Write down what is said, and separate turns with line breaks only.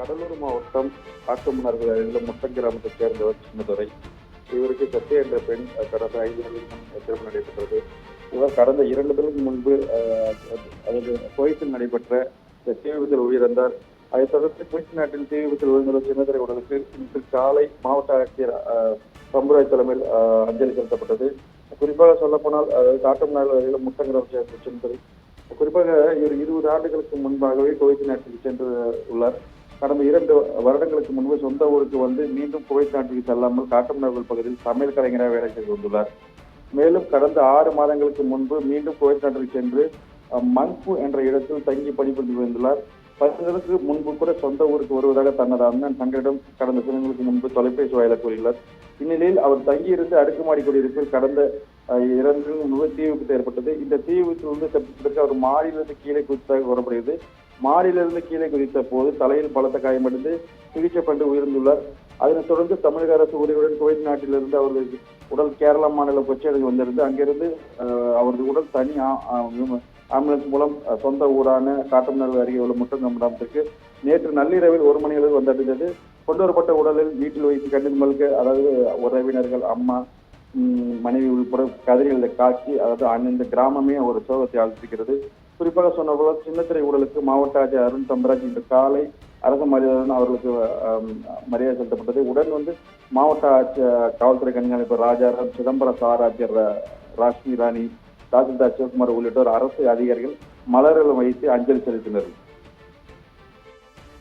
கடலூர் மாவட்டம் காட்டுமன்னார்கள் அருகில் முட்டம் கிராமத்தைச் சேர்ந்தவர் சின்னதுரை. இவருக்கு சத்யா என்ற பெண் கடந்த 5 நாளுக்கு முன் திருமணம் நடைபெற்றது. இவர் கடந்த 2 நாளுக்கு முன்பு அதாவது குவைத்தில் நடைபெற்ற தீ விபத்தில் உயிரிழந்தார். அதைத் தொடர்ந்து குவைத் நாட்டில் தீ விபத்தில் உயிர்ந்துள்ள சின்னதுரை உடலுக்கு இன்று காலை மாவட்ட ஆட்சியர் சம்புராஜ் தலைமையில் அஞ்சலி செலுத்தப்பட்டது. குறிப்பாக சொல்லப்போனால் காட்டுமன்னார்கள் அருகில் முட்டம் கிராமத்தைச் சேர்ந்த சின்னதுரை குறிப்பாக இவர் 20 ஆண்டுகளுக்கு முன்பாகவே குவைத் நாட்டுக்கு சென்று உள்ளார். கடந்த 2 வருடங்களுக்கு முன்பு சொந்த ஊருக்கு வந்து மீண்டும் குவைத் நாட்டுக்கு செல்லாமல் காட்டுமன்னார்கள் பகுதியில் சமையல் கலைஞராக வேலை செய்து வந்துள்ளார். மேலும் கடந்த 6 மாதங்களுக்கு முன்பு மீண்டும் குவைத் நாட்டுக்கு சென்று மங்கு என்ற இடத்தில் தங்கி பணிபுரிந்து வந்துள்ளார். 10 நாளுக்கு முன்பு கூட சொந்த ஊருக்கு வருவதாக தனது அண்ணன் தங்களிடம் கடந்த சில நாட்களுக்கு முன்பு தொலைபேசி வாயிலாக கூறியுள்ளார். இந்நிலையில் அவர் தங்கியிருந்து அடுக்குமாடி குடியிருப்பில் கடந்த 2 நாட்களுக்கு முன்பு தீ விபத்து ஏற்பட்டது. இந்த தீ விபத்தில் தப்பிப்பதற்கு அவர் மாடியிலிருந்து கீழே குதித்ததாக கூறப்படுகிறது. மாடியிலிருந்து கீழே குதித்த போது தலையில் பலத்த காயமடைந்து சிகிச்சை பண்ணி உயிர்ந்துள்ளார். அதனைத் தொடர்ந்து தமிழக அரசு உதவியுடன் குவைத் நாட்டிலிருந்து அவரது உடல் கேரளா மாநிலம் கொச்சிக்கு வந்திருந்து அங்கிருந்து அவரது உடல் தனி ஆம்புலன்ஸ் மூலம் சொந்த ஊரான காட்டுமன்னார்கள் அருகே உள்ள முட்டம் கிராமத்திற்கு நேற்று நள்ளிரவில் 1 மணி அளவில் வந்தடைந்தது. கொண்டு வரப்பட்ட உடலில் வீட்டில் வைத்து கண்ணீர் மல்க அதாவது உறவினர்கள், அம்மா, மனைவி உள்பட கதிரிகளை காட்சி அதாவது இந்த கிராமமே ஒரு சோகத்தை ஆழ்த்திருக்கிறது. குறிப்பாக சொன்னபோது சின்னத்திரை உடலுக்கு மாவட்ட ஆட்சியர் அருண் தம்பராஜ் இன்று காலை அரசு மரியாதையுடன் அவர்களுக்கு மரியாதை செலுத்தப்பட்டது. உடன் மாவட்ட ஆட்சியர் காவல்துறை கண்காணிப்பாளர் ராஜாராம், சிதம்பரம் சார் ஆட்சியர் ராஷ்மி ராணி, தாசில்தார் சிவகுமார் உள்ளிட்டோர் அரசு அதிகாரிகள் மலர்கள் வைத்து அஞ்சலி செலுத்தினர்.